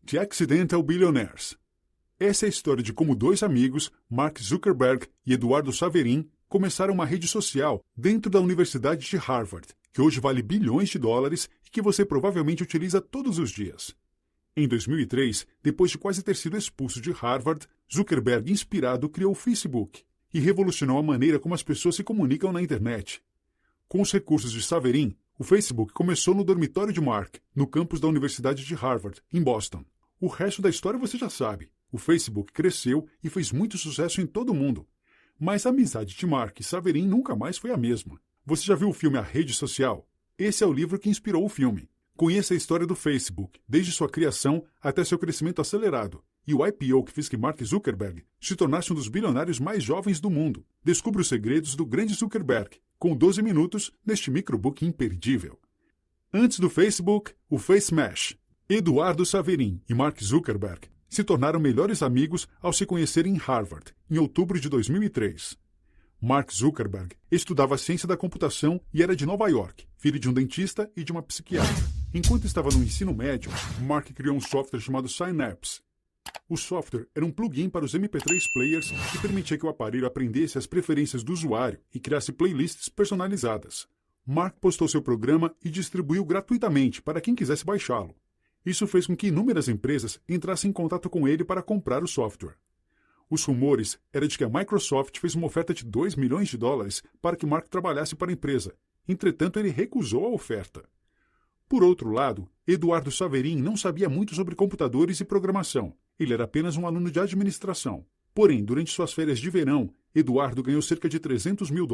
The Accidental Billionaires. Essa é a história de como dois amigos, Mark Zuckerberg e Eduardo Saverin, começaram uma rede social dentro da Universidade de Harvard, que hoje vale bilhões de dólares e que você provavelmente utiliza todos os dias. Em 2003, depois de quase ter sido expulso de Harvard, Zuckerberg, inspirado, criou o Facebook e revolucionou a maneira como as pessoas se comunicam na internet. Com os recursos de Saverin, o Facebook começou no dormitório de Mark, no campus da Universidade de Harvard, em Boston. O resto da história você já sabe. O Facebook cresceu e fez muito sucesso em todo o mundo. Mas a amizade de Mark e Saverin nunca mais foi a mesma. Você já viu o filme A Rede Social? Esse é o livro que inspirou o filme. Conheça a história do Facebook, desde sua criação até seu crescimento acelerado, e o IPO que fez que Mark Zuckerberg se tornasse um dos bilionários mais jovens do mundo. Descubra os segredos do grande Zuckerberg, com 12 minutos neste microbook imperdível. Antes do Facebook, o FaceMash. Eduardo Saverin e Mark Zuckerberg se tornaram melhores amigos ao se conhecerem em Harvard, em outubro de 2003. Mark Zuckerberg estudava ciência da computação e era de Nova York, filho de um dentista e de uma psiquiatra. Enquanto estava no ensino médio, Mark criou um software chamado Synapse. O software era um plugin para os MP3 players que permitia que o aparelho aprendesse as preferências do usuário e criasse playlists personalizadas. Mark postou seu programa e distribuiu gratuitamente para quem quisesse baixá-lo. Isso fez com que inúmeras empresas entrassem em contato com ele para comprar o software. Os rumores eram de que a Microsoft fez uma oferta de $2 milhões para que Mark trabalhasse para a empresa. Entretanto, ele recusou a oferta. Por outro lado, Eduardo Saverin não sabia muito sobre computadores e programação. Ele era apenas um aluno de administração. Porém, durante suas férias de verão, Eduardo ganhou cerca de $300 mil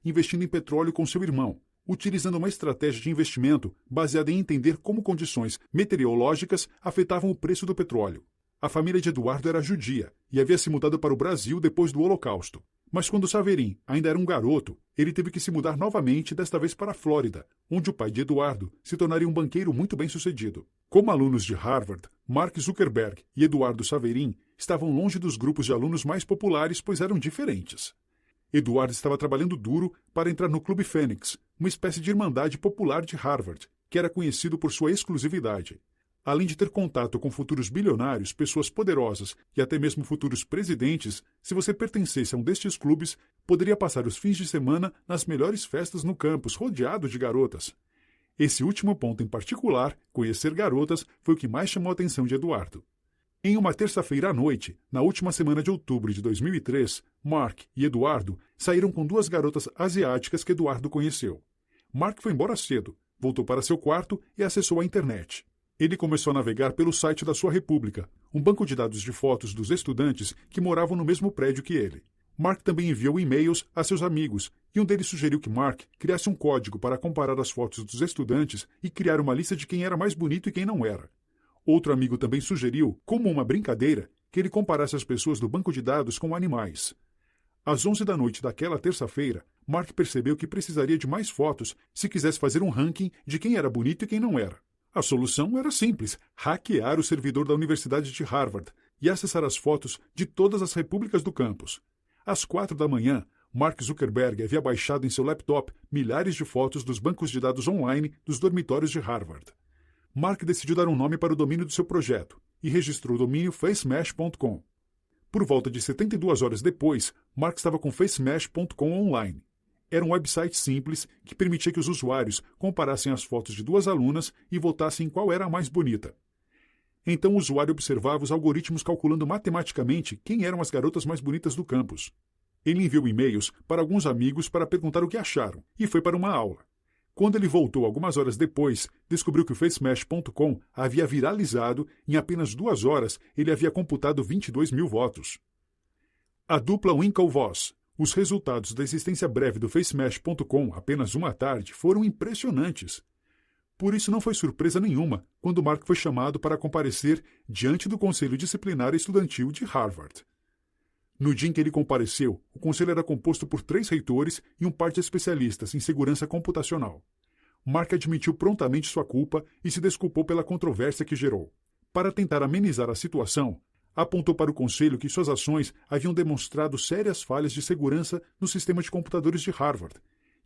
investindo em petróleo com seu irmão, utilizando uma estratégia de investimento baseada em entender como condições meteorológicas afetavam o preço do petróleo. A família de Eduardo era judia e havia se mudado para o Brasil depois do Holocausto. Mas quando Saverin ainda era um garoto, ele teve que se mudar novamente, desta vez para a Flórida, onde o pai de Eduardo se tornaria um banqueiro muito bem-sucedido. Como alunos de Harvard, Mark Zuckerberg e Eduardo Saverin estavam longe dos grupos de alunos mais populares, pois eram diferentes. Eduardo estava trabalhando duro para entrar no Clube Fênix, uma espécie de irmandade popular de Harvard, que era conhecido por sua exclusividade. Além de ter contato com futuros bilionários, pessoas poderosas e até mesmo futuros presidentes, se você pertencesse a um destes clubes, poderia passar os fins de semana nas melhores festas no campus, rodeado de garotas. Esse último ponto em particular, conhecer garotas, foi o que mais chamou a atenção de Eduardo. Em uma terça-feira à noite, na última semana de outubro de 2003, Mark e Eduardo saíram com duas garotas asiáticas que Eduardo conheceu. Mark foi embora cedo, voltou para seu quarto e acessou a internet. Ele começou a navegar pelo site da sua república, um banco de dados de fotos dos estudantes que moravam no mesmo prédio que ele. Mark também enviou e-mails a seus amigos, e um deles sugeriu que Mark criasse um código para comparar as fotos dos estudantes e criar uma lista de quem era mais bonito e quem não era. Outro amigo também sugeriu, como uma brincadeira, que ele comparasse as pessoas do banco de dados com animais. Às 11 da noite daquela terça-feira, Mark percebeu que precisaria de mais fotos se quisesse fazer um ranking de quem era bonito e quem não era. A solução era simples: hackear o servidor da Universidade de Harvard e acessar as fotos de todas as repúblicas do campus. Às 4 da manhã, Mark Zuckerberg havia baixado em seu laptop milhares de fotos dos bancos de dados online dos dormitórios de Harvard. Mark decidiu dar um nome para o domínio do seu projeto e registrou o domínio facemash.com. Por volta de 72 horas depois, Mark estava com facemash.com online. Era um website simples que permitia que os usuários comparassem as fotos de duas alunas e votassem qual era a mais bonita. Então o usuário observava os algoritmos calculando matematicamente quem eram as garotas mais bonitas do campus. Ele enviou e-mails para alguns amigos para perguntar o que acharam e foi para uma aula. Quando ele voltou algumas horas depois, descobriu que o facemash.com havia viralizado e em apenas 2 horas ele havia computado 22 mil votos. A dupla Winklevoss. Os resultados da existência breve do facemash.com, apenas uma tarde, foram impressionantes. Por isso não foi surpresa nenhuma quando Mark foi chamado para comparecer diante do Conselho Disciplinar Estudantil de Harvard. No dia em que ele compareceu, o conselho era composto por 3 reitores e um par de especialistas em segurança computacional. Mark admitiu prontamente sua culpa e se desculpou pela controvérsia que gerou. Para tentar amenizar a situação, apontou para o conselho que suas ações haviam demonstrado sérias falhas de segurança no sistema de computadores de Harvard,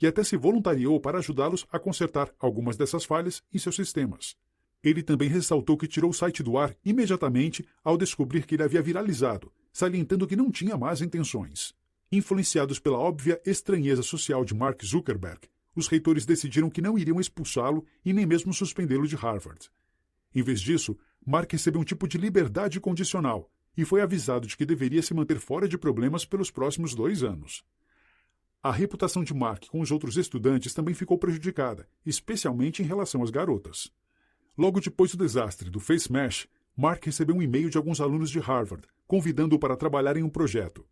e até se voluntariou para ajudá-los a consertar algumas dessas falhas em seus sistemas. Ele também ressaltou que tirou o site do ar imediatamente ao descobrir que ele havia viralizado, salientando que não tinha más intenções. Influenciados pela óbvia estranheza social de Mark Zuckerberg, os reitores decidiram que não iriam expulsá-lo e nem mesmo suspendê-lo de Harvard. Em vez disso, Mark recebeu um tipo de liberdade condicional e foi avisado de que deveria se manter fora de problemas pelos próximos 2 anos. A reputação de Mark com os outros estudantes também ficou prejudicada, especialmente em relação às garotas. Logo depois do desastre do Face Mesh, Mark recebeu um e-mail de alguns alunos de Harvard, convidando-o para trabalhar em um projeto.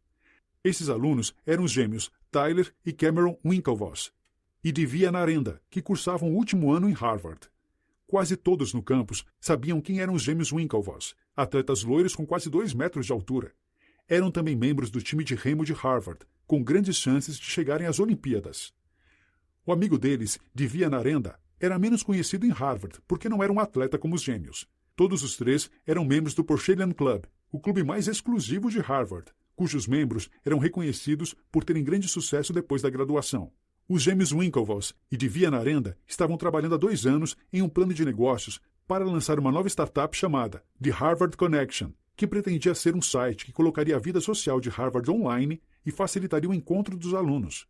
Esses alunos eram os gêmeos Tyler e Cameron Winklevoss, e Divya Narendra, que cursavam o último ano em Harvard. Quase todos no campus sabiam quem eram os gêmeos Winklevoss, atletas loiros com quase 2 metros de altura. Eram também membros do time de remo de Harvard, com grandes chances de chegarem às Olimpíadas. O amigo deles, Divya Narendra, era menos conhecido em Harvard porque não era um atleta como os gêmeos. Todos os 3 eram membros do Porcelain Club, o clube mais exclusivo de Harvard, cujos membros eram reconhecidos por terem grande sucesso depois da graduação. Os gêmeos Winklevoss e Divya Narendra estavam trabalhando há 2 anos em um plano de negócios para lançar uma nova startup chamada The Harvard Connection, que pretendia ser um site que colocaria a vida social de Harvard online e facilitaria o encontro dos alunos.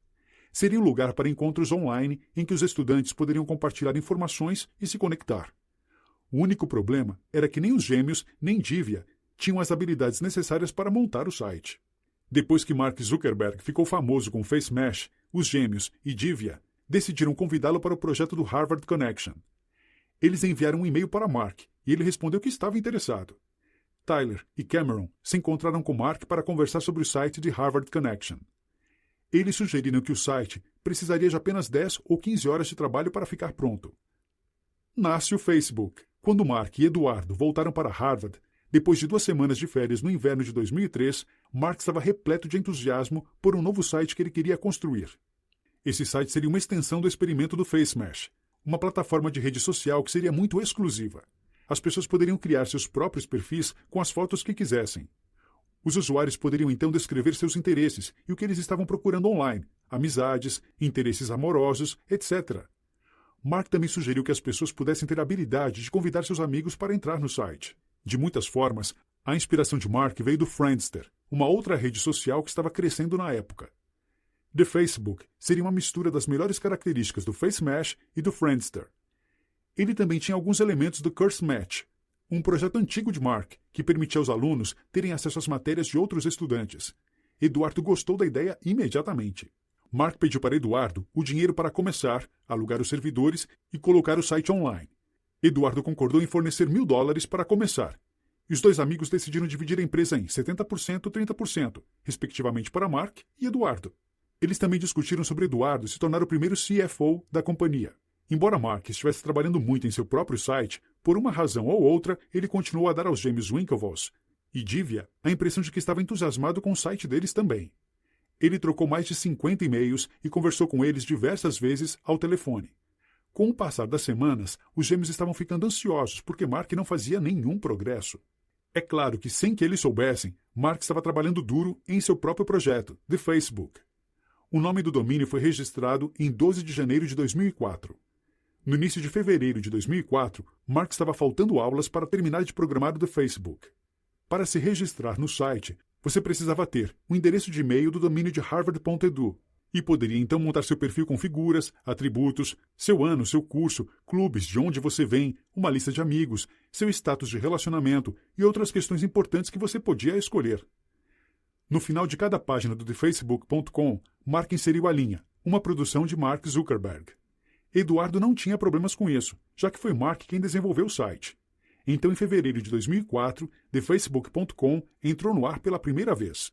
Seria um lugar para encontros online em que os estudantes poderiam compartilhar informações e se conectar. O único problema era que nem os gêmeos nem Divya tinham as habilidades necessárias para montar o site. Depois que Mark Zuckerberg ficou famoso com o Face Mesh, os gêmeos e Divya decidiram convidá-lo para o projeto do Harvard Connection. Eles enviaram um e-mail para Mark e ele respondeu que estava interessado. Tyler e Cameron se encontraram com Mark para conversar sobre o site de Harvard Connection. Eles sugeriram que o site precisaria de apenas 10 ou 15 horas de trabalho para ficar pronto. Nasce o Facebook. Quando Mark e Eduardo voltaram para Harvard, depois de 2 semanas de férias no inverno de 2003, Mark estava repleto de entusiasmo por um novo site que ele queria construir. Esse site seria uma extensão do experimento do Face Mesh, uma plataforma de rede social que seria muito exclusiva. As pessoas poderiam criar seus próprios perfis com as fotos que quisessem. Os usuários poderiam então descrever seus interesses e o que eles estavam procurando online, amizades, interesses amorosos, etc. Mark também sugeriu que as pessoas pudessem ter a habilidade de convidar seus amigos para entrar no site. De muitas formas, a inspiração de Mark veio do Friendster, uma outra rede social que estava crescendo na época. The Facebook seria uma mistura das melhores características do Face Mesh e do Friendster. Ele também tinha alguns elementos do Curse Match, um projeto antigo de Mark que permitia aos alunos terem acesso às matérias de outros estudantes. Eduardo gostou da ideia imediatamente. Mark pediu para Eduardo o dinheiro para começar, alugar os servidores e colocar o site online. Eduardo concordou em fornecer $1.000 para começar. E os 2 amigos decidiram dividir a empresa em 70% e 30%, respectivamente para Mark e Eduardo. Eles também discutiram sobre Eduardo se tornar o primeiro CFO da companhia. Embora Mark estivesse trabalhando muito em seu próprio site, por uma razão ou outra, ele continuou a dar aos gêmeos Winklevoss e Divya a impressão de que estava entusiasmado com o site deles também. Ele trocou mais de 50 e-mails e conversou com eles diversas vezes ao telefone. Com o passar das semanas, os gêmeos estavam ficando ansiosos porque Mark não fazia nenhum progresso. É claro que, sem que eles soubessem, Mark estava trabalhando duro em seu próprio projeto, The Facebook. O nome do domínio foi registrado em 12 de janeiro de 2004. No início de fevereiro de 2004, Mark estava faltando aulas para terminar de programar o The Facebook. Para se registrar no site, você precisava ter o endereço de e-mail do domínio de harvard.edu e poderia então montar seu perfil com figuras, atributos, seu ano, seu curso, clubes de onde você vem, uma lista de amigos, seu status de relacionamento e outras questões importantes que você podia escolher. No final de cada página do thefacebook.com, Mark inseriu a linha, uma produção de Mark Zuckerberg. Eduardo não tinha problemas com isso, já que foi Mark quem desenvolveu o site. Então, em fevereiro de 2004, thefacebook.com entrou no ar pela primeira vez.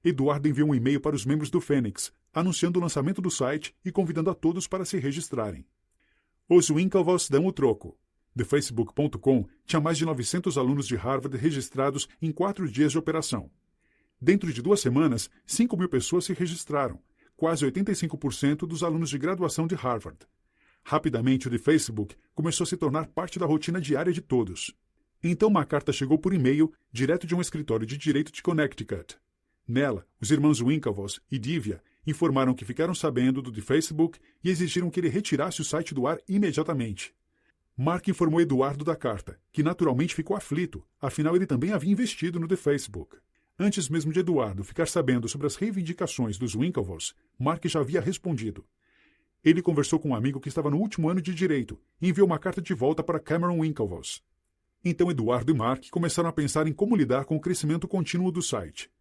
Eduardo enviou um e-mail para os membros do Fênix, anunciando o lançamento do site e convidando a todos para se registrarem. Os Winklevoss dão o troco. thefacebook.com tinha mais de 900 alunos de Harvard registrados em 4 dias de operação. Dentro de 2 semanas, 5.000 pessoas se registraram, quase 85% dos alunos de graduação de Harvard. Rapidamente, o The Facebook começou a se tornar parte da rotina diária de todos. Então uma carta chegou por e-mail direto de um escritório de direito de Connecticut. Nela, os irmãos Winklevoss e Divya informaram que ficaram sabendo do The Facebook e exigiram que ele retirasse o site do ar imediatamente. Mark informou Eduardo da carta, que naturalmente ficou aflito, afinal ele também havia investido no The Facebook. Antes mesmo de Eduardo ficar sabendo sobre as reivindicações dos Winklevoss, Mark já havia respondido. Ele conversou com um amigo que estava no último ano de Direito e enviou uma carta de volta para Cameron Winklevoss. Então Eduardo e Mark começaram a pensar em como lidar com o crescimento contínuo do site.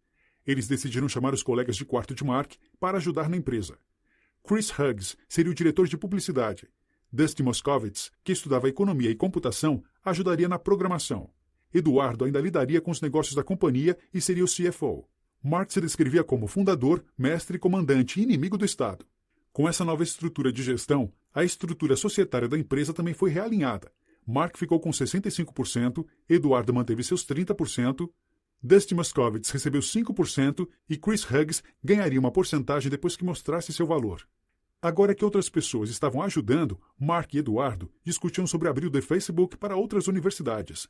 Eles decidiram chamar os colegas de quarto de Mark para ajudar na empresa. Chris Hughes seria o diretor de publicidade. Dusty Moskovitz, que estudava economia e computação, ajudaria na programação. Eduardo ainda lidaria com os negócios da companhia e seria o CFO. Mark se descrevia como fundador, mestre, comandante e inimigo do Estado. Com essa nova estrutura de gestão, a estrutura societária da empresa também foi realinhada. Mark ficou com 65%, Eduardo manteve seus 30%, Dusty Moskovitz recebeu 5% e Chris Hughes ganharia uma porcentagem depois que mostrasse seu valor. Agora que outras pessoas estavam ajudando, Mark e Eduardo discutiam sobre abrir o The Facebook para outras universidades.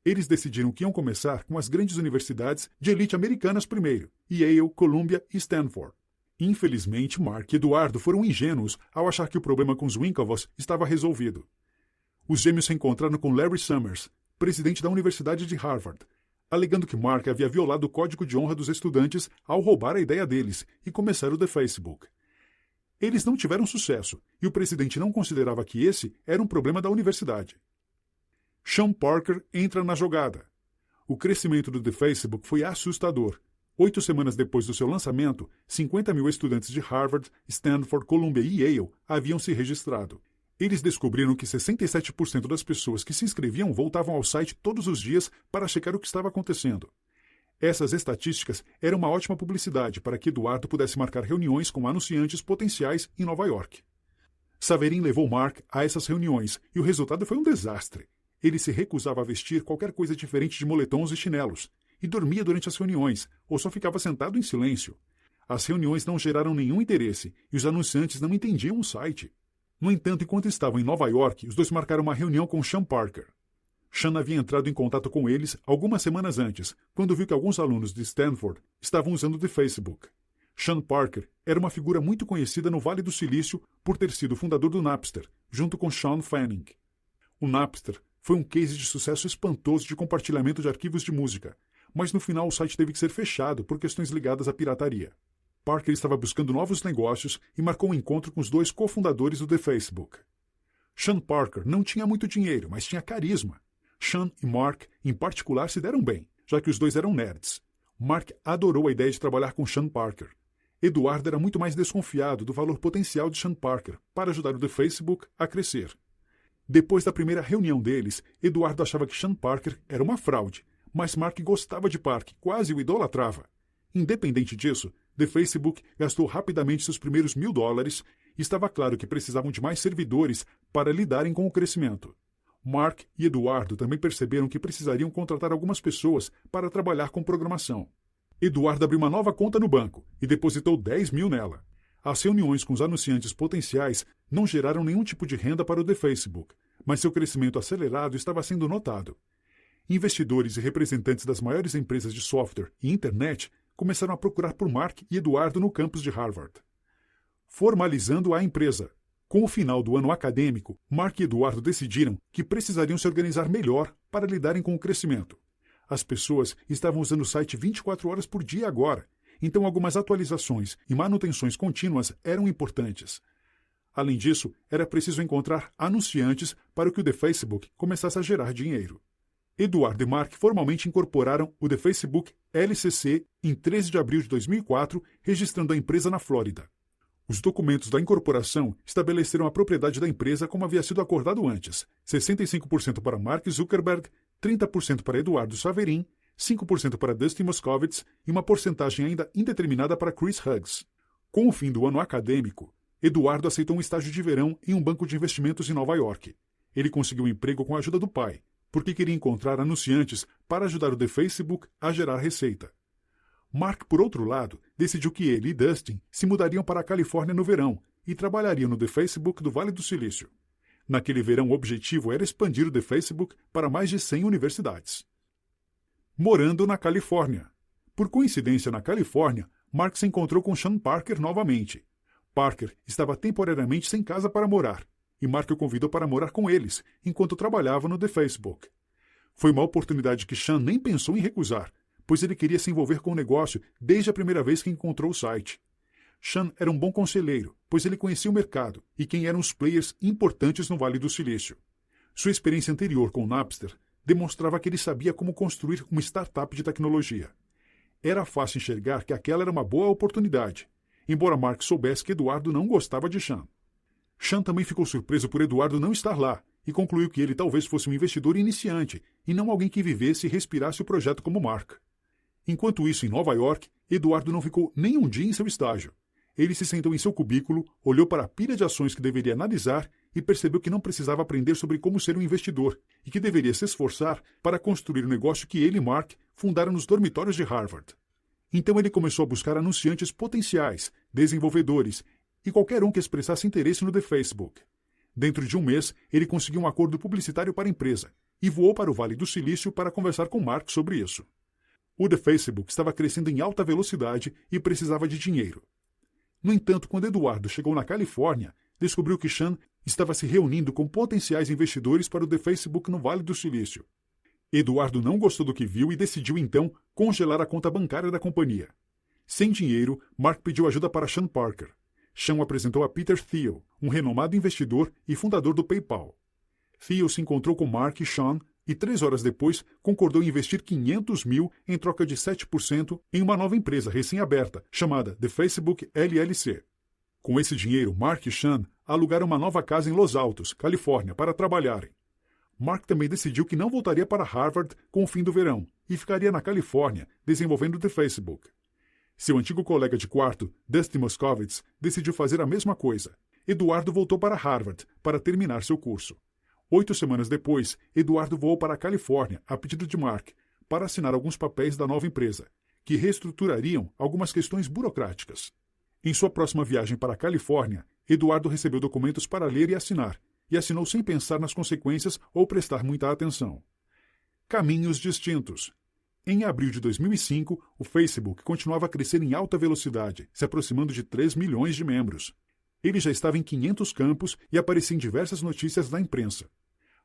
Eles decidiram que iam começar com as grandes universidades de elite americanas primeiro, Yale, Columbia e Stanford. Infelizmente, Mark e Eduardo foram ingênuos ao achar que o problema com os Winklevoss estava resolvido. Os gêmeos se encontraram com Larry Summers, presidente da Universidade de Harvard, alegando que Mark havia violado o código de honra dos estudantes ao roubar a ideia deles e começar o The Facebook. Eles não tiveram sucesso, e o presidente não considerava que esse era um problema da universidade. Sean Parker entra na jogada. O crescimento do The Facebook foi assustador. 8 semanas depois do seu lançamento, 50 mil estudantes de Harvard, Stanford, Columbia e Yale haviam se registrado. Eles descobriram que 67% das pessoas que se inscreviam voltavam ao site todos os dias para checar o que estava acontecendo. Essas estatísticas eram uma ótima publicidade para que Eduardo pudesse marcar reuniões com anunciantes potenciais em Nova York. Saverin levou Mark a essas reuniões e o resultado foi um desastre. Ele se recusava a vestir qualquer coisa diferente de moletons e chinelos, e dormia durante as reuniões, ou só ficava sentado em silêncio. As reuniões não geraram nenhum interesse, e os anunciantes não entendiam o site. No entanto, enquanto estavam em Nova York, os dois marcaram uma reunião com Sean Parker. Sean havia entrado em contato com eles algumas semanas antes, quando viu que alguns alunos de Stanford estavam usando o Facebook. Sean Parker era uma figura muito conhecida no Vale do Silício por ter sido o fundador do Napster, junto com Sean Fanning. O Napster foi um case de sucesso espantoso de compartilhamento de arquivos de música, mas no final o site teve que ser fechado por questões ligadas à pirataria. Parker estava buscando novos negócios e marcou um encontro com os dois cofundadores do The Facebook. Sean Parker não tinha muito dinheiro, mas tinha carisma. Sean e Mark, em particular, se deram bem, já que os dois eram nerds. Mark adorou a ideia de trabalhar com Sean Parker. Eduardo era muito mais desconfiado do valor potencial de Sean Parker para ajudar o The Facebook a crescer. Depois da primeira reunião deles, Eduardo achava que Sean Parker era uma fraude, mas Mark gostava de Parker, quase o idolatrava. Independente disso, The Facebook gastou rapidamente seus primeiros $1.000 e estava claro que precisavam de mais servidores para lidarem com o crescimento. Mark e Eduardo também perceberam que precisariam contratar algumas pessoas para trabalhar com programação. Eduardo abriu uma nova conta no banco e depositou 10 mil nela. As reuniões com os anunciantes potenciais não geraram nenhum tipo de renda para o The Facebook, mas seu crescimento acelerado estava sendo notado. Investidores e representantes das maiores empresas de software e internet começaram a procurar por Mark e Eduardo no campus de Harvard. Formalizando a empresa. Com o final do ano acadêmico, Mark e Eduardo decidiram que precisariam se organizar melhor para lidarem com o crescimento. As pessoas estavam usando o site 24 horas por dia agora, então algumas atualizações e manutenções contínuas eram importantes. Além disso, era preciso encontrar anunciantes para que o The Facebook começasse a gerar dinheiro. Eduardo e Mark formalmente incorporaram o The Facebook LCC em 13 de abril de 2004, registrando a empresa na Flórida. Os documentos da incorporação estabeleceram a propriedade da empresa como havia sido acordado antes, 65% para Mark Zuckerberg, 30% para Eduardo Saverin, 5% para Dusty Moskovitz e uma porcentagem ainda indeterminada para Chris Hughes. Com o fim do ano acadêmico, Eduardo aceitou um estágio de verão em um banco de investimentos em Nova York. Ele conseguiu um emprego com a ajuda do pai, porque queria encontrar anunciantes para ajudar o The Facebook a gerar receita. Mark, por outro lado, decidiu que ele e Dustin se mudariam para a Califórnia no verão e trabalhariam no The Facebook do Vale do Silício. Naquele verão, o objetivo era expandir o The Facebook para mais de 100 universidades. Morando na Califórnia. Por coincidência, na Califórnia, Mark se encontrou com Sean Parker novamente. Parker estava temporariamente sem casa para morar. e Mark o convidou para morar com eles, enquanto trabalhava no The Facebook. Foi uma oportunidade que Sean nem pensou em recusar, pois ele queria se envolver com o negócio desde a primeira vez que encontrou o site. Sean era um bom conselheiro, pois ele conhecia o mercado e quem eram os players importantes no Vale do Silício. Sua experiência anterior com o Napster demonstrava que ele sabia como construir uma startup de tecnologia. Era fácil enxergar que aquela era uma boa oportunidade, embora Mark soubesse que Eduardo não gostava de Sean. Sean também ficou surpreso por Eduardo não estar lá e concluiu que ele talvez fosse um investidor iniciante e não alguém que vivesse e respirasse o projeto como Mark. Enquanto isso, em Nova York, Eduardo não ficou nem um dia em seu estágio. Ele se sentou em seu cubículo, olhou para a pilha de ações que deveria analisar e percebeu que não precisava aprender sobre como ser um investidor e que deveria se esforçar para construir o negócio que ele e Mark fundaram nos dormitórios de Harvard. Então ele começou a buscar anunciantes potenciais, desenvolvedores e qualquer um que expressasse interesse no The Facebook. Dentro de um mês, ele conseguiu um acordo publicitário para a empresa e voou para o Vale do Silício para conversar com Mark sobre isso. O The Facebook estava crescendo em alta velocidade e precisava de dinheiro. No entanto, quando Eduardo chegou na Califórnia, descobriu que Sean estava se reunindo com potenciais investidores para o The Facebook no Vale do Silício. Eduardo não gostou do que viu e decidiu, então, congelar a conta bancária da companhia. Sem dinheiro, Mark pediu ajuda para Sean Parker. Sean o apresentou a Peter Thiel, um renomado investidor e fundador do PayPal. Thiel se encontrou com Mark e Sean e 3 horas depois concordou em investir 500 mil em troca de 7% em uma nova empresa recém-aberta, chamada The Facebook LLC. Com esse dinheiro, Mark e Sean alugaram uma nova casa em Los Altos, Califórnia, para trabalharem. Mark também decidiu que não voltaria para Harvard com o fim do verão e ficaria na Califórnia, desenvolvendo The Facebook. Seu antigo colega de quarto, Dusty Moskovitz, decidiu fazer a mesma coisa. Eduardo voltou para Harvard para terminar seu curso. 8 semanas depois, Eduardo voou para a Califórnia, a pedido de Mark, para assinar alguns papéis da nova empresa, que reestruturariam algumas questões burocráticas. Em sua próxima viagem para a Califórnia, Eduardo recebeu documentos para ler e assinou sem pensar nas consequências ou prestar muita atenção. Caminhos distintos. Em abril de 2005, o Facebook continuava a crescer em alta velocidade, se aproximando de 3 milhões de membros. Ele já estava em 500 campos e aparecia em diversas notícias da imprensa.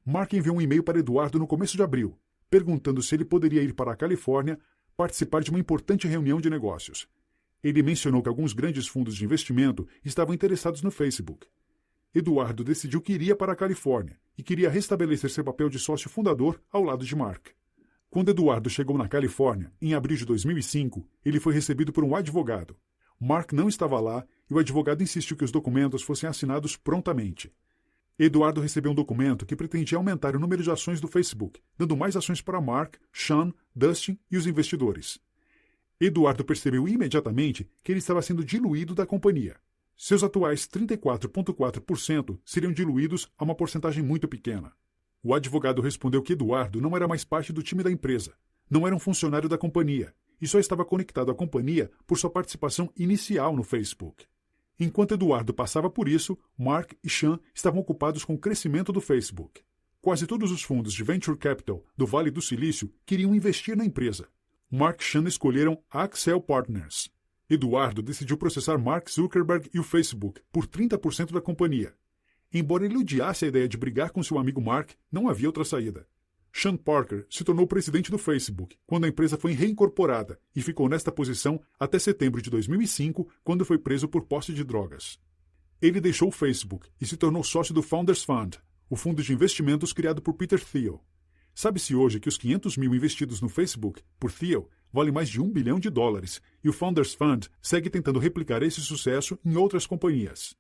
Mark enviou um e-mail para Eduardo no começo de abril, perguntando se ele poderia ir para a Califórnia participar de uma importante reunião de negócios. Ele mencionou que alguns grandes fundos de investimento estavam interessados no Facebook. Eduardo decidiu que iria para a Califórnia e queria restabelecer seu papel de sócio fundador ao lado de Mark. Quando Eduardo chegou na Califórnia, em abril de 2005, ele foi recebido por um advogado. Mark não estava lá e o advogado insistiu que os documentos fossem assinados prontamente. Eduardo recebeu um documento que pretendia aumentar o número de ações do Facebook, dando mais ações para Mark, Sean, Dustin e os investidores. Eduardo percebeu imediatamente que ele estava sendo diluído da companhia. Seus atuais 34,4% seriam diluídos a uma porcentagem muito pequena. O advogado respondeu que Eduardo não era mais parte do time da empresa, não era um funcionário da companhia e só estava conectado à companhia por sua participação inicial no Facebook. Enquanto Eduardo passava por isso, Mark e Sean estavam ocupados com o crescimento do Facebook. Quase todos os fundos de Venture Capital do Vale do Silício queriam investir na empresa. Mark e Sean escolheram a Accel Partners. Eduardo decidiu processar Mark Zuckerberg e o Facebook por 30% da companhia. Embora ele odiasse a ideia de brigar com seu amigo Mark, não havia outra saída. Sean Parker se tornou presidente do Facebook quando a empresa foi reincorporada e ficou nesta posição até setembro de 2005, quando foi preso por posse de drogas. Ele deixou o Facebook e se tornou sócio do Founders Fund, o fundo de investimentos criado por Peter Thiel. Sabe-se hoje que os 500 mil investidos no Facebook por Thiel valem mais de $1 bilhão e o Founders Fund segue tentando replicar esse sucesso em outras companhias.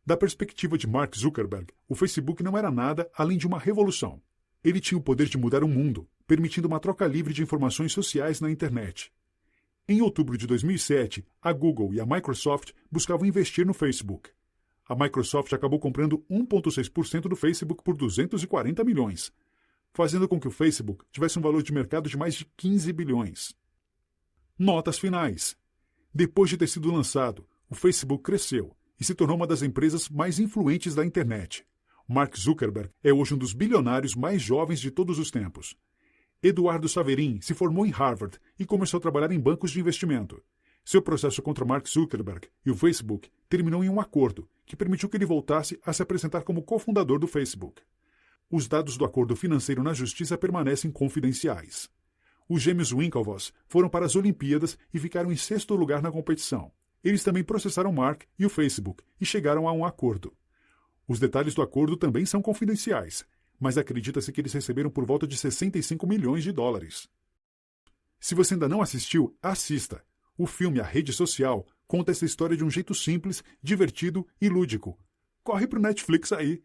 Da perspectiva de Mark Zuckerberg, o Facebook não era nada além de uma revolução. Ele tinha o poder de mudar o mundo, permitindo uma troca livre de informações sociais na internet. Em outubro de 2007, a Google e a Microsoft buscavam investir no Facebook. A Microsoft acabou comprando 1,6% do Facebook por 240 milhões, fazendo com que o Facebook tivesse um valor de mercado de mais de 15 bilhões. Notas finais. Depois de ter sido lançado, o Facebook cresceu e se tornou uma das empresas mais influentes da internet. Mark Zuckerberg é hoje um dos bilionários mais jovens de todos os tempos. Eduardo Saverin se formou em Harvard e começou a trabalhar em bancos de investimento. Seu processo contra Mark Zuckerberg e o Facebook terminou em um acordo que permitiu que ele voltasse a se apresentar como cofundador do Facebook. Os dados do acordo financeiro na justiça permanecem confidenciais. Os gêmeos Winklevoss foram para as Olimpíadas e ficaram em 6º lugar na competição. Eles também processaram Mark e o Facebook e chegaram a um acordo. Os detalhes do acordo também são confidenciais, mas acredita-se que eles receberam por volta de 65 milhões de dólares. Se você ainda não assistiu, assista. O filme A Rede Social conta essa história de um jeito simples, divertido e lúdico. Corre pro Netflix aí!